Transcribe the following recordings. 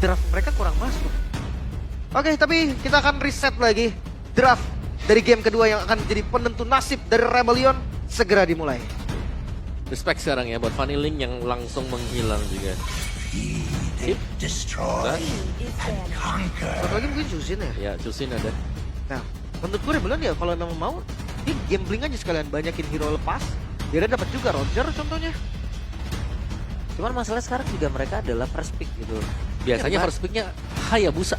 Draft mereka kurang masuk. Oke, tapi kita akan reset lagi. Draft dari game kedua yang akan jadi penentu nasib dari Rebellion segera dimulai. Respect sekarang ya buat Fanny Ling yang langsung menghilang juga. Sip. Nah, Satu lagi mungkin Jusin ya. ya Jusin ada. Nah, menurut gue Rebellion ya kalau memang mau, dia gambling aja sekalian, banyakin hero lepas. Dia dapat juga Roger contohnya. Cuman masalah sekarang juga mereka adalah first pick gitu. Biasanya first pick-nya Hayabusa.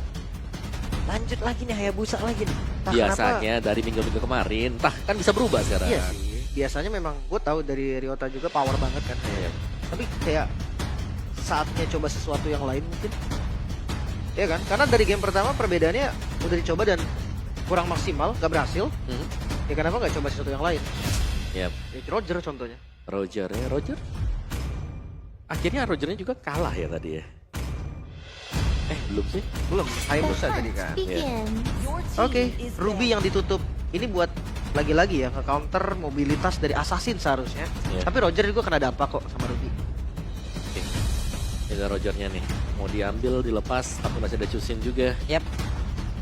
Lanjut lagi nih Hayabusa lagi nih. Entah Biasanya dari minggu-minggu kemarin, entah kan bisa berubah sekarang. Iya sih. Biasanya memang gue tahu dari Ryota juga power banget kan. Iya. Tapi kayak saatnya coba sesuatu yang lain mungkin. Ya kan? Karena dari game pertama perbedaannya udah dicoba dan kurang maksimal, gak berhasil. Mhm. Ya kenapa gak coba sesuatu yang lain? Yap. Ya, Roger contohnya. Roger ya, Roger. Akhirnya Rogernya juga kalah ya tadi ya. Belum sih. Belum, Hayabusa tadi kan. Oke, Ruby yang ditutup. Ini buat lagi-lagi ya nge-counter mobilitas dari Assassin seharusnya. Iya. Tapi Roger juga kena dampak kok sama Ruby. Oke. Ini ada Rogernya nih. Mau diambil, dilepas, tapi masih ada Chusin juga. Yap.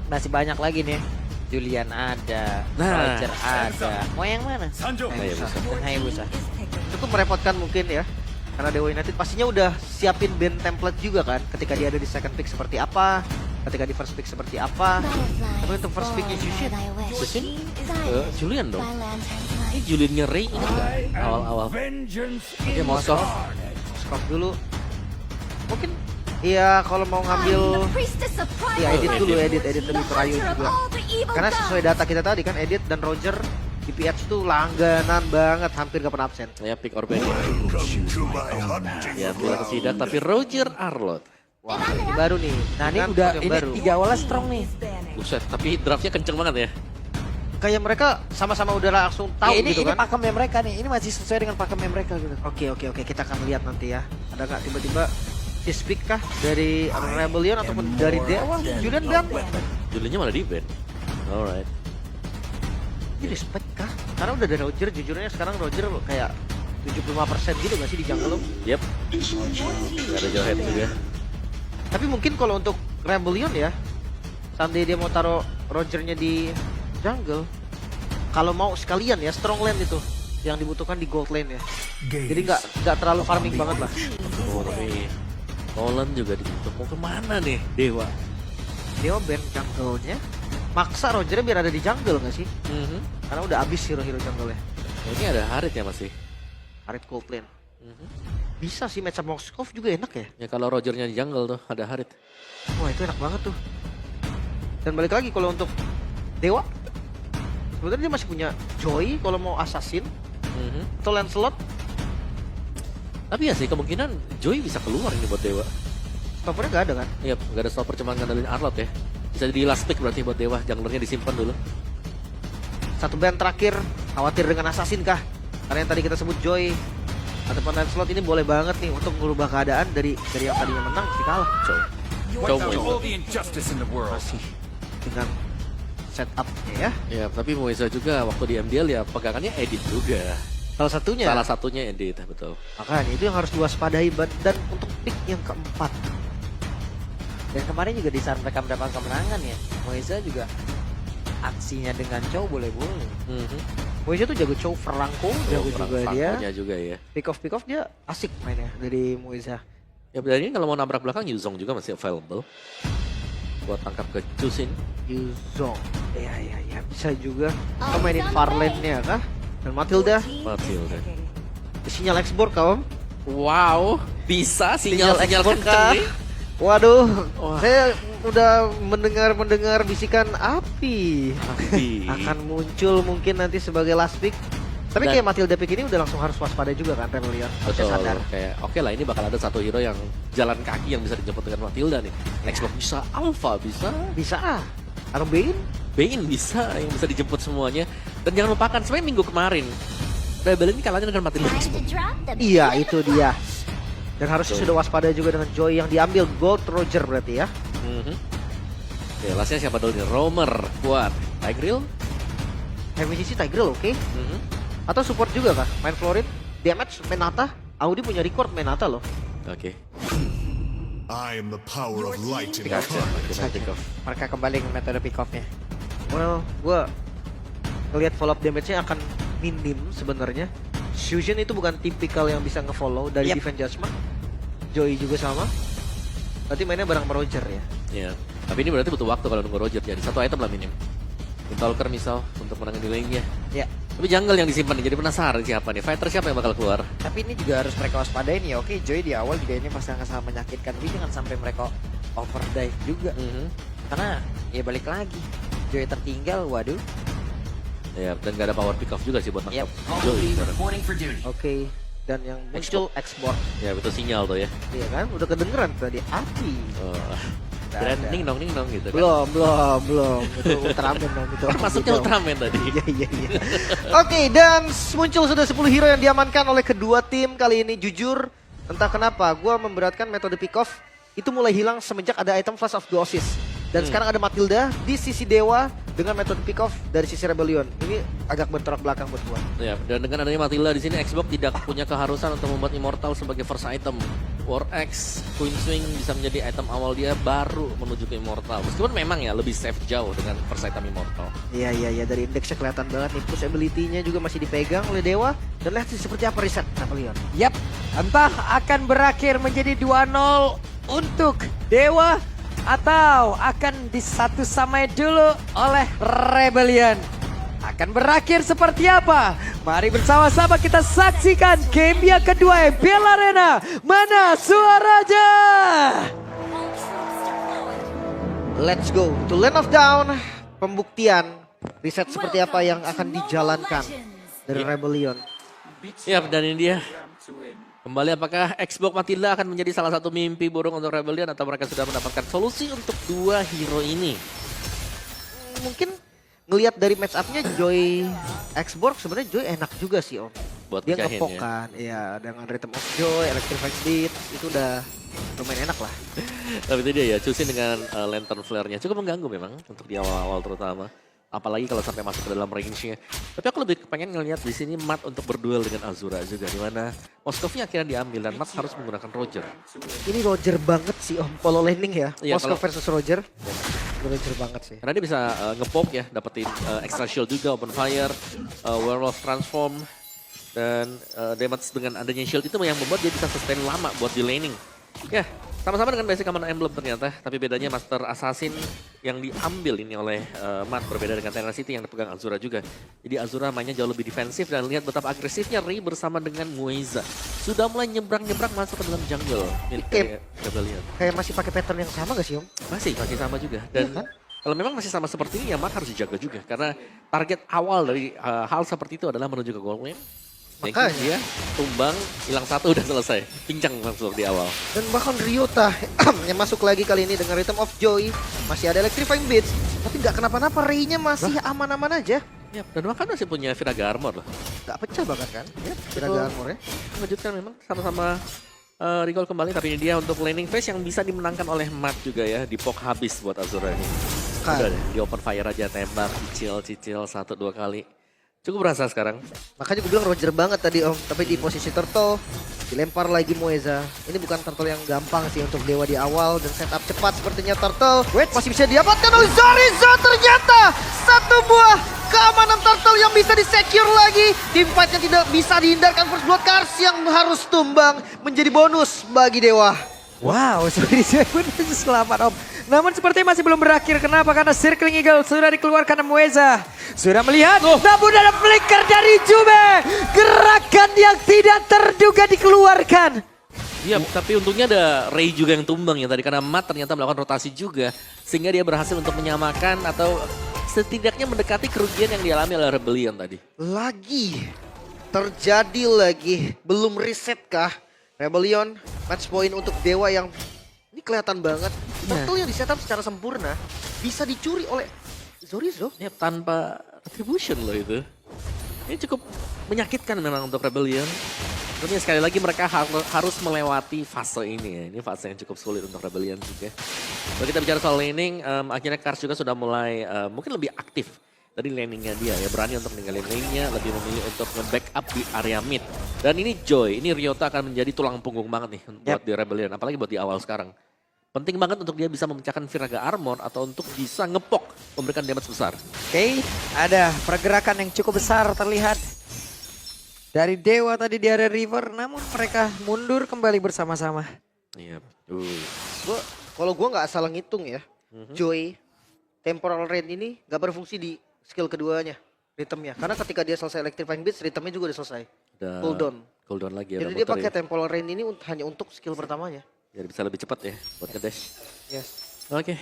Masih banyak lagi nih. Julian ada, Nah. Roger ada. Mau yang mana? Hayabusa. Hayabusa. Cukup merepotkan mungkin ya. Karena Dewa United pastinya udah siapin band template juga kan. Ketika dia ada di second pick seperti apa, ketika di first pick seperti apa. Tapi untuk first picknya Chusin? Julian dong. Ini Juliannya Ray ingat nggak? Awal-awal. Oke, Moskov. Moskov dulu. Mungkin iya kalau mau ngambil ya edit dulu, edit lebih perayu juga. Karena sesuai data kita tadi kan edit dan Roger di PH tuh langganan banget, hampir gak pernah absen. Ya pick Orben. Ya bilang sidak tapi Roger Arlott. Wah, ini baru nih. Nah ini Kan udah yang ini baru. 3 awalnya strong nih. Buset, tapi draftnya kenceng banget ya. Kayak mereka sama-sama udah langsung tahu ini gitu kan. pakemnya mereka nih. Ini masih sesuai dengan pakemnya mereka gitu. Oke, kita akan lihat nanti ya. Ada nggak tiba-tiba dispick kah dari Rebellion ataupun dari Dewa? Julian bilang Juliannya malah di ban. Alright. ini respect kah? Karena udah ada Roger, jujurnya sekarang Roger kayak 75% gitu gak sih di jungle lo? Yep. Gak ada Jawhead juga. Tapi mungkin kalau untuk Rebellion ya, seandainya dia mau taruh Rogernya di jungle, kalau mau sekalian ya strong lane itu yang dibutuhkan di gold lane ya. Jadi nggak terlalu farming banget lah. Oh tapi Nolan juga ditutup. Mau kemana nih Dewa? Dewa ban jungle-nya, maksa Rogernya biar ada di jungle nggak sih? Mhm. Karena udah abis hero-hero jungle-nya. Oh, ini ada Harit ya masih. Harit gold lane. Mhm. Bisa sih match sama Moskov juga enak ya. Ya kalau Rogernya di jungle tuh ada Harit. Wah itu enak banget tuh. Dan balik lagi kalau untuk Dewa, sebenarnya dia masih punya Joy kalau mau Assassin Mhm. atau Lancelot. Tapi ya sih kemungkinan Joy bisa keluar ini buat Dewa. Stoppernya nggak ada kan? Iya, nggak ada stopper cuma ngandelin Arlott ya. Bisa jadi last pick berarti buat Dewa, junglernya disimpan dulu. Satu band terakhir, khawatir dengan Assassin kah? Karena yang tadi kita sebut Joy ataupun Lancelot ini boleh banget nih untuk merubah keadaan dari yang tadinya menang jadi kalah. Cow Moisa. Masih dengan setupnya ya. Ya, tapi Moisa juga waktu di MDL ya pegangannya edit juga. Salah satunya. Salah satunya edit, betul. Makanya itu yang harus diwaspadai dan untuk pick yang keempat. Dan kemarin juga di saat mereka mendapatkan kemenangan ya, Moisa juga aksinya dengan Chow boleh-boleh. Mhm. Moisa tuh jago Chow Franco, jago juga dia. Franco-nya juga ya. Pick off dia asik mainnya dari Moisa. Ya berarti kalau mau nabrak belakang Yuzong juga masih available. Buat tangkap ke Chusin. Yuzong. Ya bisa juga. Kita mainin Farlane-nya kah? Dan Matilda. Matilda. Sinyal export kawan. Wow, bisa sinyal export kenceng kah? nih. Waduh, Wah. saya udah mendengar bisikan api. Api. Akan muncul mungkin nanti sebagai last pick. Tapi Dan- kayak Matilda pick ini udah langsung harus waspada juga kan Rebellion. Harusnya Betul, sadar. kayak oke lah ini bakal ada satu hero yang jalan kaki yang bisa dijemput dengan Matilda nih. Xbox bisa, Alpha bisa, Bisa ah. Atau Bane? Bane bisa yang bisa dijemput semuanya. Dan jangan lupakan sebenarnya minggu kemarin Rebel ini kalahnya dengan Matilda Xbox. Iya, itu dia. Dan harusnya sudah waspada juga dengan Joy yang diambil Gold Roger berarti ya. Mhm. Ya, lastnya siapa dulu nih? Roamer, kuat. Tigreal? Heavy CC Tigreal oke. Atau support juga kah? Main Florid, damage, Menata. Audi punya record Menata loh. Oke. I am the power of light in Pick the up, heart. pick up. Mereka kembali ke metode pick off-nya. Well, gue ngelihat follow up damage-nya akan minim sebenarnya. Fusion itu bukan tipikal yang bisa nge-follow dari Yep. Defense Judgment. Joey juga sama. Berarti mainnya bareng sama Roger ya. Ya, tapi ini berarti butuh waktu kalau nunggu Roger. Jadi satu item lah minim. Talker misal untuk menangin di lane-nya. Ya, Tapi jungle yang disimpan nih, jadi penasaran siapa nih. Fighter siapa yang bakal keluar? tapi ini juga harus mereka waspadain ya. Oke, Joy di awal juga ini pasti akan sangat menyakitkan. Tapi jangan sampai mereka overdive juga. Karena ya balik lagi. Joy tertinggal, waduh. Ya, dan gak ada power pick off juga sih buat Yep. nangkap Joey. Oke. Dan yang muncul export. Ya, itu sinyal tuh ya. Iya kan? Udah kedengeran tadi api. Oh. Nggak Dan ada. ning dong gitu kan. Belum. Itu Ultraman dong itu. Kan masuknya Gitu. Ultraman tadi. Iya. Oke, dan muncul sudah 10 hero yang diamankan oleh kedua tim kali ini. Jujur, entah kenapa gue memberatkan metode pick off itu mulai hilang semenjak ada item Flash of Duosis. Dan sekarang ada Matilda di sisi Dewa dengan metode pick off dari sisi Rebellion. Ini agak bertolak belakang buat gue. Ya, dan dengan adanya Matilda di sini Xbox tidak punya keharusan untuk membuat Immortal sebagai first item. War X, Queen Swing bisa menjadi item awal dia baru menuju ke Immortal. Meskipun memang ya lebih safe jauh dengan first item Immortal. Iya, dari indeksnya kelihatan banget nih. Push ability-nya juga masih dipegang oleh Dewa. Dan lihat sih seperti apa riset Rebellion. Yap, entah akan berakhir menjadi 2-0 untuk Dewa atau akan disatu samai dulu oleh Rebellion. Akan berakhir seperti apa? Mari bersama-sama kita saksikan game yang kedua MPL Arena. Mana suaranya? Let's go to Land of Down. Pembuktian riset seperti apa yang akan dijalankan dari Rebellion. Ya, dan ini dia. Kembali apakah Xbox Matilda akan menjadi salah satu mimpi buruk untuk Rebellion atau mereka sudah mendapatkan solusi untuk dua hero ini? Mungkin ngelihat dari match up-nya Joy Xborg sebenarnya Joy enak juga sih Om. Buat Dia pecahin ngepok kan, iya dengan Rhythm of Joy, Electrified Beat itu udah lumayan enak lah. Tapi itu dia ya, Chusin dengan lantern flare-nya cukup mengganggu memang untuk di awal-awal terutama. Apalagi kalau sampai masuk ke dalam range-nya. Tapi aku lebih pengen ngelihat di sini Matt untuk berduel dengan Azura juga. Di mana Moskov-nya akhirnya diambil dan Matt harus menggunakan Roger. Ini Roger banget sih Om, follow landing ya. Iya, Moskov kalau- versus Roger. Roger banget sih. Karena dia bisa nge-poke ya, dapetin extra shield juga, open fire, werewolf transform. Dan damage dengan adanya shield itu yang membuat dia bisa sustain lama buat di laning. Ya, sama-sama dengan basic common emblem ternyata. Tapi bedanya Master Assassin yang diambil ini oleh Matt berbeda dengan Tenacity yang dipegang Azura juga. Jadi Azura mainnya jauh lebih defensif dan lihat betapa agresifnya Ri bersama dengan Mueza. Sudah mulai nyebrang-nyebrang masuk ke dalam jungle. Milik Oke. Rebellion. Kayak masih pakai pattern yang sama gak sih Om? Masih sama juga. Dan Iya kan? kalau memang masih sama seperti ini ya Matt harus dijaga juga. Karena target awal dari hal seperti itu adalah menuju ke gold lane. Makanya. Dia tumbang, hilang satu udah selesai. Pincang langsung di awal. Dan bahkan Ryota yang masuk lagi kali ini dengan Rhythm of Joy. Masih ada Electrifying Beats. Tapi nggak kenapa-napa, Ray-nya masih aman-aman aja. Ya, dan bahkan masih punya Viraga Armor loh. Nggak pecah bahkan kan. Ya, betul. Viraga Armor ya. Mengejutkan memang sama-sama recall kembali. Tapi ini dia untuk laning phase yang bisa dimenangkan oleh Matt juga ya. Di poke habis buat Azura ini. Kan. Udah deh, di open fire aja tembak, cicil 1-2 kali. Cukup berasa sekarang. Makanya gue bilang Roger banget tadi Om. Tapi di posisi turtle, dilempar lagi Mueza. Ini bukan turtle yang gampang sih untuk Dewa di awal. Dan setup cepat sepertinya turtle. Masih bisa didapatkan oleh Zorizo ternyata. Satu buah keamanan turtle yang bisa di-secure lagi. Teamfight-nya tidak bisa dihindarkan. First Blood Cars yang harus tumbang menjadi bonus bagi Dewa. Wow, sorry pun selamat Om. Namun sepertinya masih belum berakhir. Kenapa? Karena Circling Eagle sudah dikeluarkan Mueza. Sudah melihat, namun ada flicker dari Jube. Gerakan yang tidak terduga dikeluarkan. Iya, tapi untungnya ada Ray juga yang tumbang ya tadi. Karena Matt ternyata melakukan rotasi juga. Sehingga dia berhasil untuk menyamakan atau setidaknya mendekati kerugian yang dialami oleh Rebellion tadi. Lagi. Terjadi lagi. Belum reset kah? Rebellion, match point untuk Dewa yang ini kelihatan banget. Turtle yang di-setup secara sempurna bisa dicuri oleh Zorizo. Ya, tanpa retribution loh itu. Ini cukup menyakitkan memang untuk Rebellion. Tapi sekali lagi mereka harus melewati fase ini ya. Ini fase yang cukup sulit untuk Rebellion juga. Kalau kita bicara soal laning, akhirnya Kars juga sudah mulai mungkin lebih aktif dari laningnya dia ya. Berani untuk ninggalin lane-nya, lebih memilih untuk nge-backup di area mid. Dan ini Joy, ini Ryota akan menjadi tulang punggung banget nih buat di Rebellion. Apalagi buat di awal sekarang. Penting banget untuk dia bisa memecahkan Firaga Armor atau untuk bisa ngepok memberikan damage besar. Oke, ada pergerakan yang cukup besar terlihat dari Dewa tadi di area river, namun mereka mundur kembali bersama-sama. Iya. Kalau gue nggak salah ngitung ya, Joy temporal rain ini nggak berfungsi di skill keduanya, ritmenya. Karena ketika dia selesai electrifying beats, ritmenya juga udah selesai. Cooldown. Cooldown lagi ya. Jadi dia pakai temporal rain ini hanya untuk skill pertamanya. Jadi bisa lebih cepat ya buat nge-dash. Yes. Oke.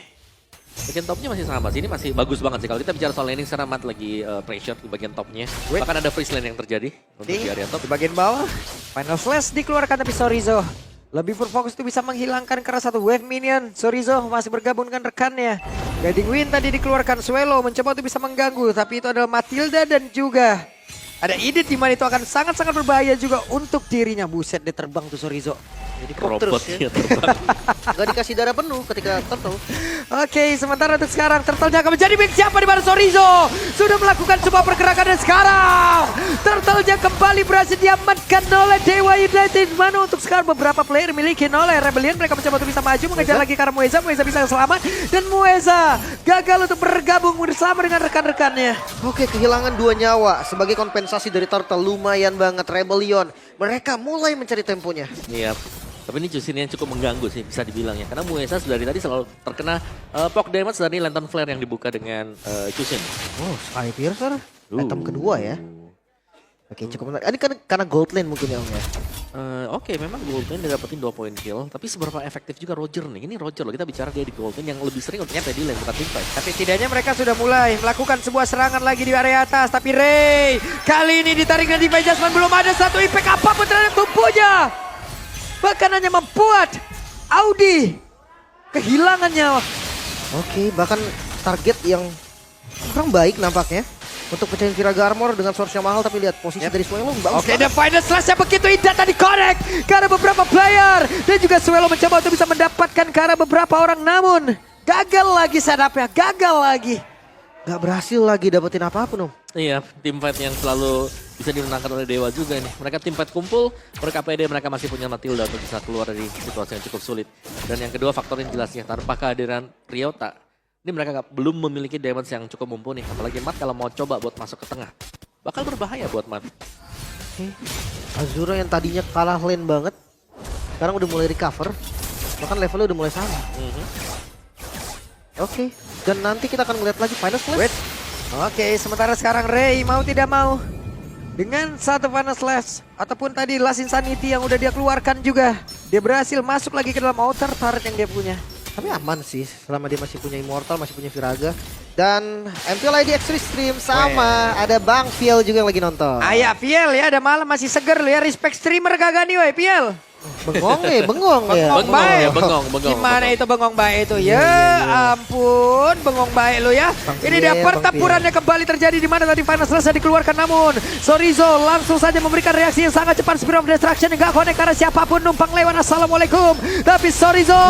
Bagian topnya masih sama sih, ini masih bagus banget sih. Kalau kita bicara soal laning, sekarang Mat lagi pressure di bagian topnya. Bahkan ada freeze lane yang terjadi untuk di area top. Di bagian bawah, Final Slash dikeluarkan tapi Sorizo lebih berfokus itu bisa menghilangkan karena satu wave minion. Sorizo masih bergabung dengan rekannya. Guiding Wind tadi dikeluarkan, Swelo mencoba untuk bisa mengganggu, tapi itu adalah Matilda dan juga ada Edith di mana itu akan sangat-sangat berbahaya juga untuk dirinya. Buset, dia terbang tuh Sorizo. Jadi pop terus ya. Terbang. Gak dikasih darah penuh ketika turtle. Oke, sementara untuk sekarang Turtle-nya akan menjadi big siapa di mana Sorizo sudah melakukan sebuah pergerakan dan sekarang Turtle-nya kembali berhasil diamankan oleh Dewa United. Mana untuk sekarang beberapa player miliki oleh Rebellion, mereka mencoba untuk bisa maju mengejar lagi karena Mueza bisa selamat dan Mueza gagal untuk bergabung bersama dengan rekan-rekannya. Oke, kehilangan 2 nyawa sebagai kompensasi dari turtle lumayan banget. Rebellion mereka mulai mencari temponya. Iya. Tapi ini Jusin yang cukup mengganggu sih bisa dibilang ya. Karena Mueza dari tadi selalu terkena poke damage dari Lantern Flare yang dibuka dengan Jusin. Oh, Sky Piercer. Item kedua ya. Oke, cukup menarik. Ini kan karena gold lane mungkin ya Om ya. Oke, memang gold lane dia dapetin 2 point kill. Tapi seberapa efektif juga Roger nih. Ini Roger loh, kita bicara dia di gold lane yang lebih sering untuk di lane bukan teamfight. Tapi tidaknya mereka sudah mulai melakukan sebuah serangan lagi di area atas. Tapi Ray kali ini ditarik dan Divine Jasmine belum ada satu impact apapun terhadap tubuhnya. Bahkan hanya membuat Audi kehilangan nyawa. Oke, bahkan target yang kurang baik nampaknya. Untuk pecahin Firaga Armor dengan source yang mahal, tapi lihat posisi dari Swelo bagus. Oke, dan Final Slash yang begitu indah tadi connect karena beberapa player. Dan juga Swelo mencoba untuk bisa mendapatkan karena beberapa orang, namun gagal lagi setupnya, gagal lagi. Gak berhasil lagi dapetin apapun Om. Iya, teamfight yang selalu bisa dimenangkan oleh Dewa juga nih. Mereka teamfight kumpul, mereka pede, mereka masih punya Matilda untuk bisa keluar dari situasi yang cukup sulit. Dan yang kedua faktor yang jelasnya, tanpa kehadiran Ryota, ini mereka belum memiliki damage yang cukup mumpuni. Apalagi Mat kalau mau coba buat masuk ke tengah, bakal berbahaya buat Mat. Oke, Azura yang tadinya kalah lane banget, sekarang udah mulai recover. Bahkan levelnya udah mulai sama. Oke, dan nanti kita akan melihat lagi Final Slash. Oke, sementara sekarang Ray mau tidak mau dengan satu Final Slash ataupun tadi Last Insanity yang udah dia keluarkan juga, dia berhasil masuk lagi ke dalam outer turret yang dia punya. Tapi aman sih selama dia masih punya Immortal, masih punya Firaga. Dan MPL ID Extreme Stream sama ada Bang Fiel juga yang lagi nonton. Ayah Fiel ya, ada malam masih seger lu ya, respect streamer kagak nih weh Fiel. Bengong ya, bengong ya. Bengong baik. Ya, bengong. Gimana bengong. itu bengong baik itu? Iya, Ya iya. ampun, bengong baik lu ya. Bang Ini Fiel, dia Bang pertempurannya kembali terjadi di mana tadi Final selesai dikeluarkan, namun Sorizo langsung saja memberikan reaksi yang sangat cepat. Spirit of Destruction enggak connect karena siapapun numpang lewat. Assalamualaikum. Tapi Sorizo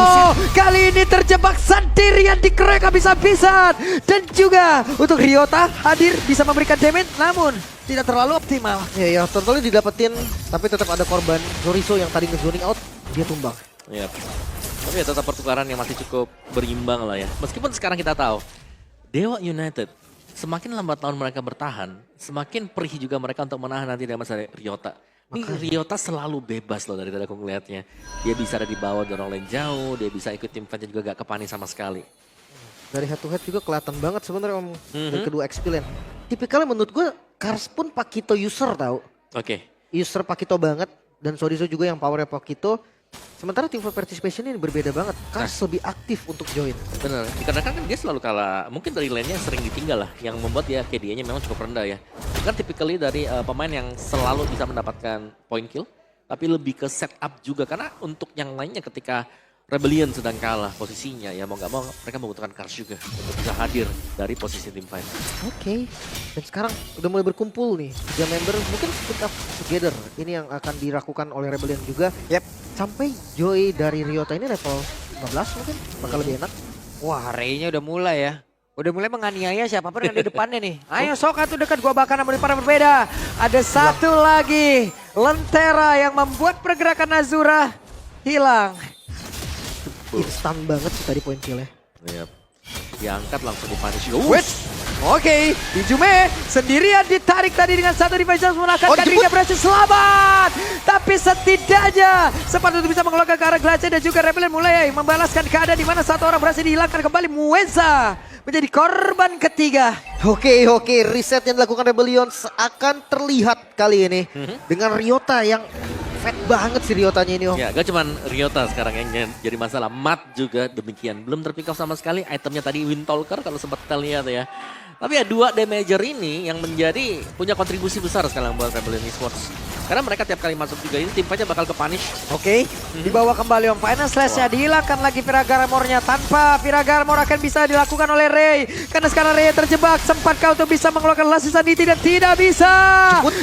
kali ini terjebak sendirian di crack habis-habisan. Dan juga untuk Ryota hadir bisa memberikan damage, namun tidak terlalu optimal. Iya, ya, totalnya didapetin, tapi tetap ada korban. Sorizo yang tadi nge-zoning out, dia tumbang. Iya. Tapi ya tetap pertukaran yang masih cukup berimbang lah ya. Meskipun sekarang kita tahu, Dewa United semakin lambat laun mereka bertahan, semakin perih juga mereka untuk menahan nanti dari masalah Ryota. Ini Ryota selalu bebas loh dari tadi aku ngeliatnya. Dia bisa ada di bawah dorong lane jauh, dia bisa ikut tim fight juga gak kepani sama sekali. Dari head to head juga kelihatan banget sebenarnya Om. Dari kedua XP lane. Tipikalnya menurut gue, Kars pun Pakito user tahu. Oke. User Pakito banget. Dan Sorizo juga yang powernya Pakito. Sementara team fight participation ini berbeda banget. Kars lebih aktif untuk join. Bener, dikarenakan kan dia selalu kalah, mungkin dari lane-nya sering ditinggal lah, yang membuat dia KDA-nya memang cukup rendah ya. Kan typically dari pemain yang selalu bisa mendapatkan point kill, tapi lebih ke setup juga, karena untuk yang lainnya ketika Rebellion sedang kalah posisinya, ya mau nggak mau mereka membutuhkan Kars juga untuk bisa hadir dari posisi tim fight. Oke, dan sekarang udah mulai berkumpul nih. Dia member mungkin pick up together. Ini yang akan dilakukan oleh Rebellion juga. Yep. Sampai Joy dari Ryota ini level 15 mungkin bakal lebih enak. Wah, Ray-nya udah mulai ya. Udah mulai menganiaya siapapun yang di depannya nih. Ayo Soka tuh dekat, gua bakal namun para berbeda. Ada satu lagi, Lentera yang membuat pergerakan Azura hilang. Instan banget sih tadi poin killnya. Yap. Diangkat langsung dipunish juga. Wait. Oke, Ijume sendirian ditarik tadi dengan satu device yang menakutkan dirinya berhasil selamat. Tapi setidaknya sempat untuk bisa mengeluarkan ke arah Glacier dan juga Rebellion mulai membalaskan keadaan di mana satu orang berhasil dihilangkan kembali. Muenza menjadi korban ketiga. Oke, reset yang dilakukan Rebellion akan terlihat kali ini dengan Ryota yang fat banget sih Ryotanya ini, Om. Ya, gak cuman Ryota sekarang yang jadi masalah. Matt juga demikian. Belum terpick off sama sekali. Itemnya tadi Windtalker kalau sempat kita lihat ya. Tapi ya dua damager ini yang menjadi punya kontribusi besar sekarang buat Rebellion Esports. Karena mereka tiap kali masuk juga ini tim fightnya bakal ke punish. Oke, dibawa kembali Om. Final slash-nya dihilangkan lagi Piragaramornya. Tanpa Piragaramor akan bisa dilakukan oleh Ray. Karena sekarang Ray terjebak. Sempatkah untuk bisa mengeluarkan Last Insanity dan tidak bisa.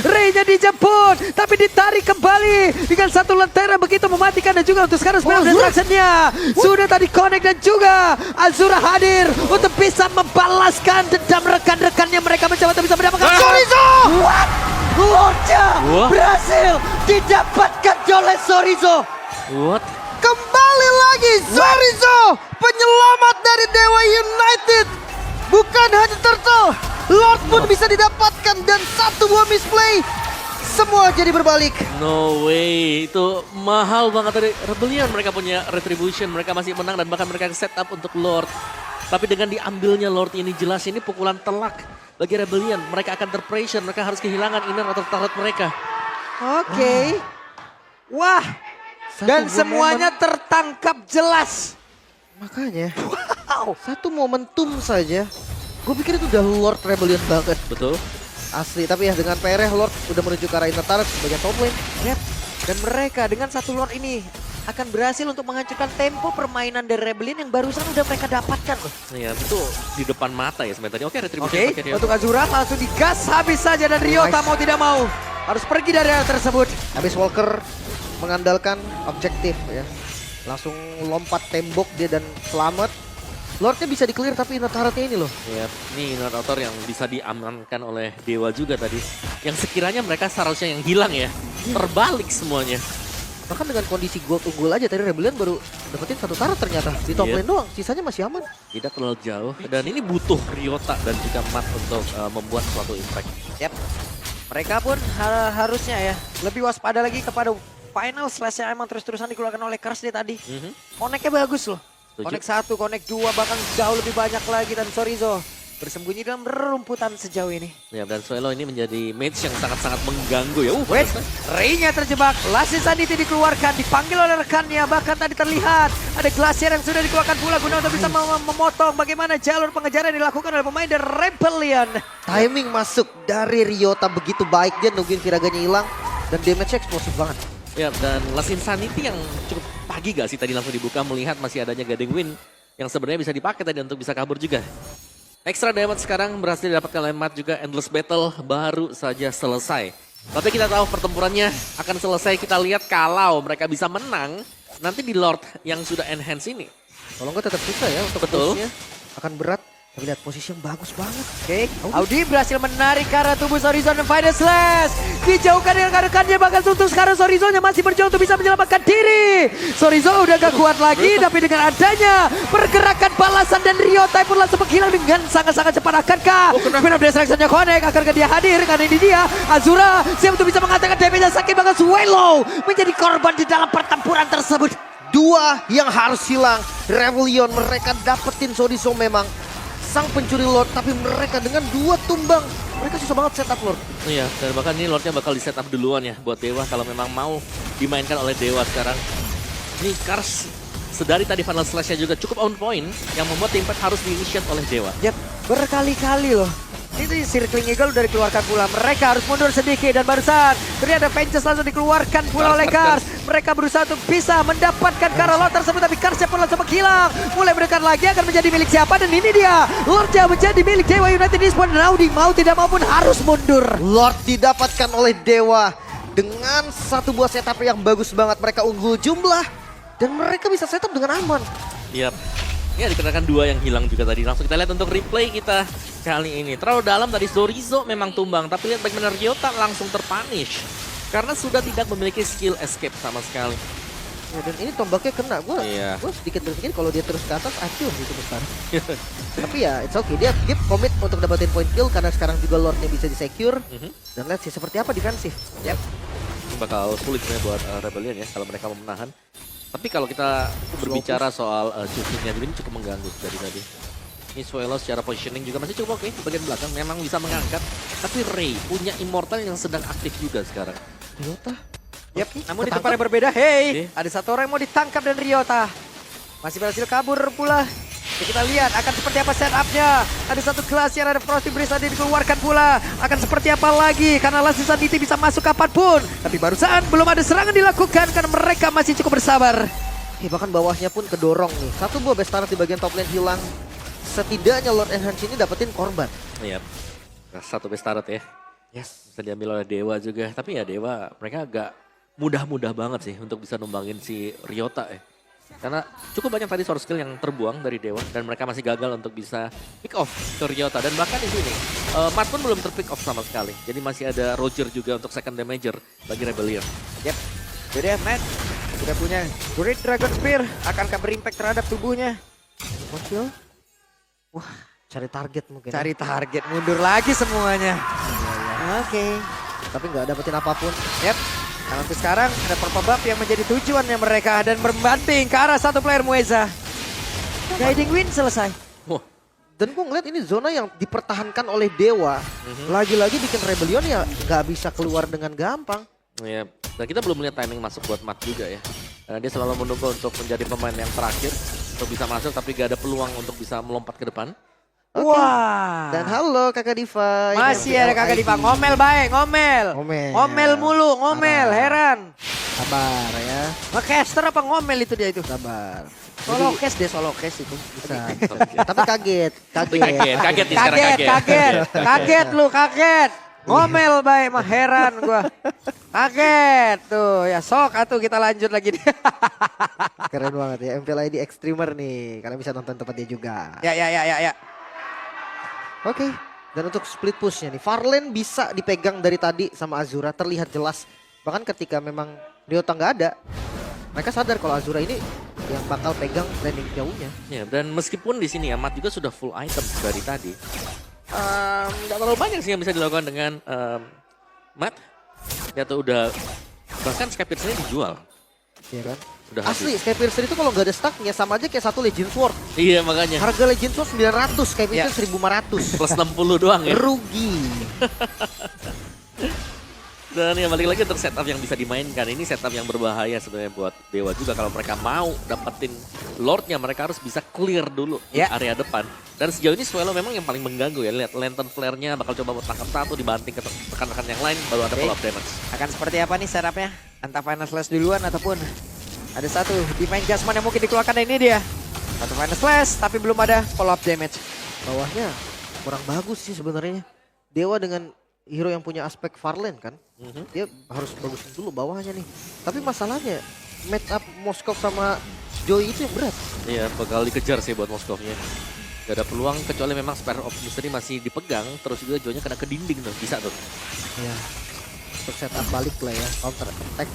Ray-nya dijemput. Tapi ditarik kembali. Dengan satu Lentera begitu mematikan. Dan juga untuk sekarang spell destruction-nya. Sudah tadi connect dan juga Azura hadir. Untuk bisa membalaskan dendam rekan-rekannya. Mereka mencoba untuk bisa mendapatkan Sorizo. What? Lordnya berhasil didapatkan oleh Sorizo. What? Kembali lagi Sorizo, penyelamat dari Dewa United. Bukan hanya Turtle, Lord pun bisa didapatkan dan satu buah misplay. Semua jadi berbalik. No way, itu mahal banget dari Rebellion. Mereka punya Retribution, mereka masih menang dan bahkan mereka set up untuk Lord. Tapi dengan diambilnya Lord ini jelas ini pukulan telak bagi Rebellion. Mereka akan terpressure, mereka harus kehilangan inner atau turret mereka. Oke. Wah. Dan semuanya tertangkap jelas. Makanya, satu momentum saja. Gue pikir itu udah Lord Rebellion banget. Betul. Asli, tapi ya dengan PR Lord udah menuju ke arah inner turret sebagai top lane. Yep. Dan mereka dengan satu Lord ini akan berhasil untuk menghancurkan tempo permainan dari Rebellion yang barusan udah mereka dapatkan loh. Iya, itu di depan mata ya sebenarnya. Oke, Retribution Oke, pakai Ryota. untuk Azura langsung digas habis saja dan Ryota mau tidak mau harus pergi dari area tersebut. Habis Walker mengandalkan objektif ya. Langsung lompat tembok dia dan selamat. Lordnya bisa di-clear tapi inner turretnya ini loh. Iya, ini inner outer yang bisa diamankan oleh Dewa juga tadi. Yang sekiranya mereka seharusnya yang hilang ya. Terbalik semuanya. Bahkan dengan kondisi gold unggul aja tadi Rebellion baru dapetin satu turret ternyata. Di top Iya. lane doang, sisanya masih aman. Tidak terlalu jauh. Dan ini butuh Ryota dan juga Matt untuk membuat suatu impact. Yap. Mereka pun harusnya ya lebih waspada lagi kepada final slash yang emang terus-terusan dikeluarkan oleh Kars dia tadi. Connect-nya bagus loh. Setuju. Connect 1, connect 2 bahkan jauh lebih banyak lagi dan Sorizo bersembunyi dalam rerumputan sejauh ini. Ya, dan Suelo ini menjadi match yang sangat-sangat mengganggu ya. Wait, Ray-nya terjebak. Last Insanity dikeluarkan, dipanggil oleh rekannya. Bahkan tadi terlihat ada Glacier yang sudah dikeluarkan pula guna untuk bisa memotong bagaimana jalur pengejaran yang dilakukan oleh pemain dari Rebellion. Timing masuk dari Ryota begitu baik, dia nungguin Viraganya hilang dan damage-nya eksplosif banget. Ya, dan Last Insanity yang cukup pagi gak sih tadi langsung dibuka melihat masih adanya Guiding Wind yang sebenarnya bisa dipakai tadi untuk bisa kabur juga. Extra damage sekarang berhasil didapatkan oleh Matt juga. Endless Battle baru saja selesai. Tapi kita tahu pertempurannya akan selesai. Kita lihat kalau mereka bisa menang nanti di Lord yang sudah enhance ini. Kalau nggak tetap susah ya untuk Betul. push-nya. Akan berat. Tapi lihat posisi yang bagus banget. Oke, Audi berhasil menarik ke arah tubuh Sorizo dan Final Slash. Dijauhkan dengan rekannya bahkan untuk sekarang Sorizo-nya masih berjuang untuk bisa menyelamatkan diri. Sorizo udah gak kuat lagi tapi dengan adanya pergerakan balasan dan Ryota pun langsung menghilang dengan sangat-sangat cepat. Akankah Spin of Destruction-nya connect? Akankah dia hadir? Karena ini dia Azura siap untuk bisa mengatakan damage sakit banget. Swallow menjadi korban di dalam pertempuran tersebut. Dua yang harus hilang. Rebellion mereka dapetin Sorizo memang sang pencuri Lord, tapi mereka dengan dua tumbang, mereka susah banget setup Lord. Iya, dan bahkan ini Lordnya bakal di setup duluan ya buat Dewa kalau memang mau dimainkan oleh Dewa sekarang. Ini Kars sedari tadi Final Slash-nya juga cukup on point yang membuat tim fight harus di-initiate oleh Dewa. Yap, berkali-kali loh. Itu Circling Eagle udah dikeluarkan pula. Mereka harus mundur sedikit dan barusan ternyata Vengeance langsung dikeluarkan pula oleh Kars. Mereka berusaha untuk bisa mendapatkan ke arah Lord tersebut, tapi Karsnya pun langsung menghilang. Mulai mendekat lagi akan menjadi milik siapa, dan ini dia. Lordnya menjadi milik Dewa United Esports, dan Audi mau tidak mau pun harus mundur. Lord didapatkan oleh Dewa dengan satu buah setup yang bagus banget. Mereka unggul jumlah dan mereka bisa setup dengan aman. Yap. Ya dikarenakan 2 yang hilang juga tadi. Langsung kita lihat untuk replay kita kali ini. Terlalu dalam tadi Zorizo memang tumbang. Tapi lihat bagaimana Ryota langsung terpunish. Karena sudah tidak memiliki skill escape sama sekali. Ya, dan ini tombaknya kena. Gue Iya. sedikit berpikir kalau dia terus ke atas acur gitu besar. Tapi ya it's okay. Dia keep commit untuk dapetin point kill karena sekarang juga Lordnya bisa di-secure. Dan let's see seperti apa defensif. Yap. Ini bakal sulit sebenarnya buat Rebellion ya kalau mereka mau menahan. Tapi kalau kita berbicara soal shootingnya ini cukup mengganggu dari tadi. Ini Suelo secara positioning juga masih cukup oke di bagian belakang. Memang bisa mengangkat. Tapi Ray punya Immortal yang sedang aktif juga sekarang. Ryota. Yap, namun di tempat yang berbeda, Oke. ada satu orang yang mau ditangkap dan Ryota masih berhasil kabur pula. Ya, kita lihat akan seperti apa setupnya. Ada satu kelas yang ada Frosty Breeze tadi dikeluarkan pula. Akan seperti apa lagi karena Last Insanity bisa masuk kapanpun. Tapi barusan belum ada serangan dilakukan karena mereka masih cukup bersabar. Bahkan bawahnya pun kedorong nih. Satu buah best turret di bagian top lane hilang. Setidaknya Lord Enhance ini dapetin korban. Iya. Satu best turret ya. Yes. Bisa diambil oleh Dewa juga. Tapi ya Dewa mereka agak mudah-mudah banget sih untuk bisa numbangin si Ryota ya. Karena cukup banyak tadi source skill yang terbuang dari Dewa dan mereka masih gagal untuk bisa pick off ke Ryota. Dan bahkan di sini Matt pun belum terpick off sama sekali. Jadi masih ada Roger juga untuk second damager bagi Rebellion. Yap, jadi Matt sudah punya Great Dragon Spear. Akankah berimpact terhadap tubuhnya? Muncul. Wah, cari target mungkin. Cari target, mundur lagi semuanya. Oke. Tapi nggak dapetin apapun. Yap. Nah, untuk sekarang ada purple buff yang menjadi tujuannya mereka dan berbanting ke arah satu player Mueza. Guiding Wind selesai. Wah, Dan gue ngeliat ini zona yang dipertahankan oleh Dewa. Lagi-lagi bikin Rebellion ya nggak bisa keluar dengan gampang. ya. Dan kita belum melihat timing masuk buat Matt juga ya. Dia selalu menunggu untuk menjadi pemain yang terakhir untuk bisa masuk tapi gak ada peluang untuk bisa melompat ke depan. Oke. Wah. Dan halo Kakak Diva. Ini Masih ada kakak MPL Diva, ID. ngomel baik, ngomel. Ngomel. Ngomel mulu, ngomel, Sabar. heran. Sabar ya. Ngecaster apa ngomel itu dia itu? Sabar. Solo cast deh, solo cast itu. Bisa. Tapi kaget. Kaget nih sekarang Kaget lu, kaget. Ngomel baik, mah heran gua. Kaget tuh, ya sok atuh kita lanjut lagi nih. Keren banget ya. MPL ID Extremer nih. Kalian bisa nonton tempat dia juga. Ya. Oke. Dan untuk split pushnya nih. Farlane bisa dipegang dari tadi sama Azura. Terlihat jelas. Bahkan ketika memang Ryota nggak ada. Mereka sadar kalau Azura ini yang bakal pegang landing jauhnya. Ya, dan meskipun di sini ya Matt juga sudah full item dari tadi. Nggak terlalu banyak sih yang bisa dilakukan dengan Matt. Dia tuh udah bahkan Skypierce ini dijual. Iya kan? Udah Asli, habis. Skypiercer itu kalau nggak ada stacknya sama aja kayak satu Legend Sword. Iya makanya. Harga Legend Sword 900, Skypiercer 1500. Plus 60 doang ya. Rugi. Dan ya balik lagi untuk setup yang bisa dimainkan. Ini setup yang berbahaya sebenarnya buat Dewa juga. Kalau mereka mau dapetin Lordnya, mereka harus bisa clear dulu di Ya. area depan. Dan sejauh ini Suelo memang yang paling mengganggu ya. Lihat lantern flare-nya bakal coba buat tangkap satu dibanting ke rekan-rekan yang lain. Baru ada Oke. follow up damage. Akan seperti apa nih setupnya? Entah Final Slash duluan ataupun ada satu Divine Jasmine yang mungkin dikeluarkan, ini dia. Satu Final Slash tapi belum ada follow up damage. Bawahnya kurang bagus sih sebenarnya. Dewa dengan hero yang punya aspek Farlane kan. Dia harus bagusin dulu bawahnya nih. Tapi masalahnya match up Moskov sama Joy itu yang berat. Iya bakal dikejar sih buat Moskovnya. Gak ada peluang kecuali memang Spare of Mystery masih dipegang. Terus juga Joy-nya kena ke dinding tuh. Bisa tuh. Iya. Untuk setup balik lah ya, counter attack.